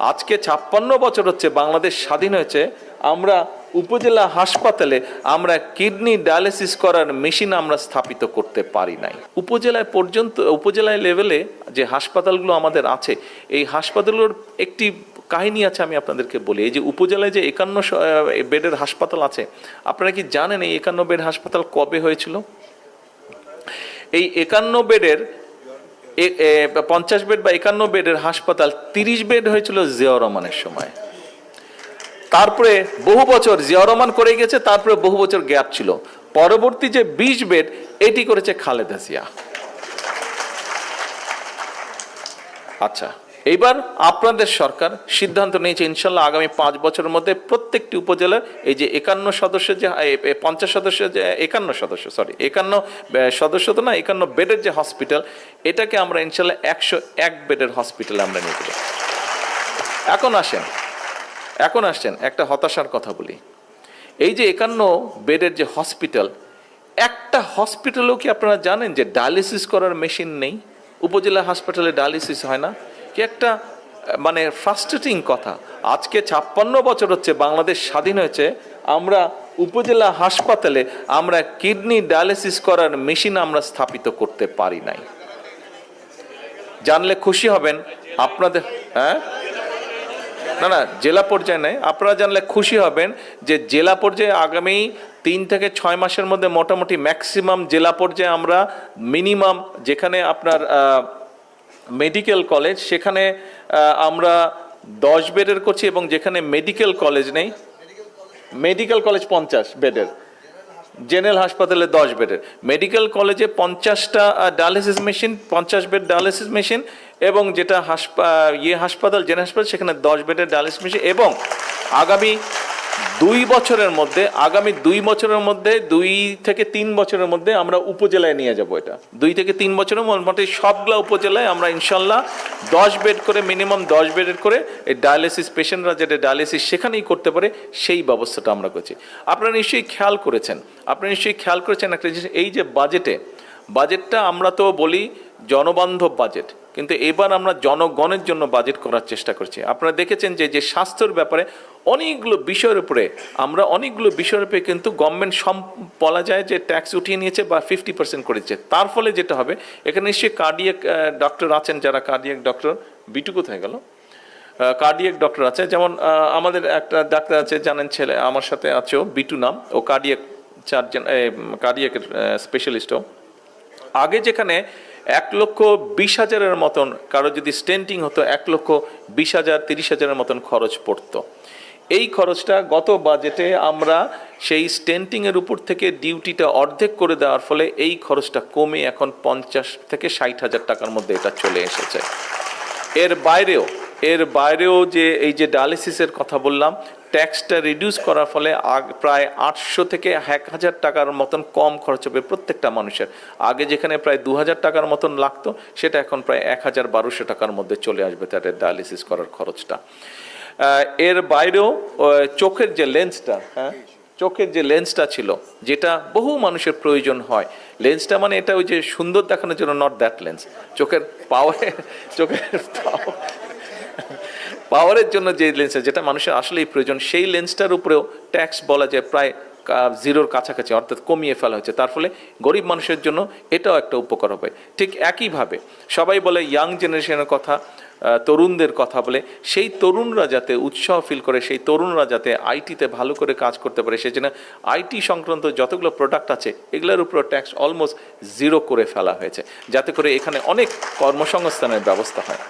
আজকে 56 বছর হচ্ছে বাংলাদেশ স্বাধীন হয়েছে, আমরা উপজেলা হাসপাতালে আমরা কিডনি ডায়ালিসিস করার মেশিন আমরা স্থাপিত করতে পারি নাই। উপজেলায় লেভেলে যে হাসপাতালগুলো আমাদের আছে, এই হাসপাতালগুলোর একটি কাহিনী আছে, আমি আপনাদেরকে বলি। এই যে উপজেলায় যে 51 বেডের হাসপাতাল আছে, আপনারা কি জানেন এই 51 বেড হাসপাতাল কবে হয়েছিল? এই 51 বেডের 50 বেড বা 51 বেডের হাসপাতাল 30 বেড হয়েছিল জিয়াউর রহমানের সময়। তারপরে বহু বছর জিয়াউর রহমান করে গেছে, তারপরে বহু বছর গ্যাপ ছিল। পরবর্তী যে 20 বেড এটি করেছে খালেদা জিয়া। আচ্ছা, এইবার আপনাদের সরকার সিদ্ধান্ত নিয়েছে ইনশাল্লাহ আগামী 5 বছরের মধ্যে প্রত্যেকটি উপজেলার এই যে 51 সদস্য যে 50 সদস্য যে 51 সদস্য 51 বেডের যে হসপিটাল, এটাকে আমরা ইনশাল্লাহ 101 বেডের হসপিটালে আমরা নিয়ে যাব। এখন আসছেন একটা হতাশার কথা বলি। এই যে 51 বেডের যে হসপিটাল, একটা হসপিটালেও কি আপনারা জানেন যে ডায়ালিসিস করার মেশিন নেই? উপজেলা হাসপাতালে ডায়ালিসিস হয় না কি? একটা মানে ফ্রাস্ট্রেটিং কথা। আজকে 56 বছর হচ্ছে বাংলাদেশ স্বাধীন হয়েছে, আমরা উপজেলা হাসপাতালে আমরা কিডনি ডায়ালিসিস করার মেশিন আমরা স্থাপিত করতে পারি নাই। জানলে খুশি হবেন আপনাদের। হ্যাঁ, না, জেলা পর্যায়ে নেই। আপনারা জানলে খুশি হবেন যে জেলা পর্যায়ে আগামী 3 থেকে 6 মাসের মধ্যে মোটামুটি ম্যাক্সিমাম জেলা পর্যায়ে আমরা মিনিমাম, যেখানে আপনার মেডিকেল কলেজ সেখানে আমরা 10 বেডের করছি, এবং যেখানে মেডিকেল কলেজ নেই, মেডিকেল কলেজ 50 বেডের, জেনারেল হাসপাতালে 10 বেডের, মেডিকেল কলেজে 50টা dialysis machine, 50 bed dialysis machine, এবং যেটা হাসপাতাল জেনারেল হাসপাতাল সেখানে 10 বেডের ডায়ালিসিস মেশিন। এবং আগামী 2 বছরের মধ্যে 2 থেকে 3 বছরের মধ্যে আমরা উপজেলায় নিয়ে যাব। এটা 2 থেকে 3 বছরের মোটামুটি সবগুলা উপজেলায় আমরা ইনশাল্লাহ 10 বেড করে, মিনিমাম 10 বেডের করে এই ডায়ালিসিস পেশেন্টরা যেটা ডায়ালিসিস সেখানেই করতে পারে সেই ব্যবস্থাটা আমরা করছি। আপনারা নিশ্চয়ই খেয়াল করেছেন একটা জিনিস, এই যে বাজেটটা আমরা তো বলি জনবান্ধব বাজেট, কিন্তু এবার আমরা জনগণের জন্য বাজেট করার চেষ্টা করছি। আপনারা দেখেছেন যে স্বাস্থ্যের ব্যাপারে অনেকগুলো বিষয়ের উপরে কিন্তু গভর্নমেন্ট বলা যায় যে ট্যাক্স উঠিয়ে নিয়েছে বা 50% করেছে। তার ফলে যেটা হবে, এখানে নিশ্চয়ই কার্ডিয়াক ডক্টর আছেন, যারা কার্ডিয়াক ডক্টর, বিটু কোথায় গেল? কার্ডিয়াক ডক্টর আছে, যেমন আমাদের একটা ডাক্তার আছে, জানেন, ছেলে আমার সাথে আছে, বিটু নাম, ও কার্ডিয়াক কার্ডিয়াকের স্পেশালিস্টও। আগে যেখানে 1,20,000-এর মতন কারো যদি স্টেন্টিং হতো, 1,20,000 30,000-এর মতন খরচ পড়তো। এই খরচটা গত বাজেটে আমরা সেই স্টেন্টিংয়ের উপর থেকে ডিউটিটা অর্ধেক করে দেওয়ার ফলে এই খরচটা কমে এখন 50 থেকে 60,000 টাকার মধ্যে এটা চলে এসেছে। এর বাইরেও যে এই যে ডায়ালিসিসের কথা বললাম, ট্যাক্সটা রিডিউস করার ফলে প্রায় 800 থেকে 1,000 টাকার মতন কম খরচ হবে প্রত্যেকটা মানুষের। আগে যেখানে প্রায় 2,000 টাকার মতন লাগতো, সেটা এখন প্রায় 1,1200 টাকার মধ্যে চলে আসবে তাদের ডায়ালিসিস করার খরচটা। এর বাইরেও চোখের যে লেন্সটা ছিল, যেটা বহু মানুষের প্রয়োজন হয়, লেন্সটা মানে এটা ওই যে সুন্দর দেখানোর জন্য, নট দ্যাট লেন্স, চোখের পাওয়ারের জন্য যে লেন্স যেটা মানুষের আসলেই প্রয়োজন, সেই লেন্সটার উপরেও ট্যাক্স বলা যায় প্রায় 0-র কাছাকাছি, অর্থাৎ কমিয়ে ফেলা হয়েছে। তার ফলে গরিব মানুষের জন্য এটাও একটা উপকার হবে। ঠিক একইভাবে সবাই বলে ইয়াং জেনারেশনের কথা, তরুণদের কথা বলে, সেই তরুণরা যাতে উৎসাহ ফিল করে, সেই তরুণরা যাতে আইটিতে ভালো করে কাজ করতে পারে, সেই জন্য আইটি সংক্রান্ত যতগুলো প্রোডাক্ট আছে এগুলোর উপর ট্যাক্স অলমোস্ট 0 করে ফেলা হয়েছে, যাতে করে এখানে অনেক কর্মসংস্থানের ব্যবস্থা হয়।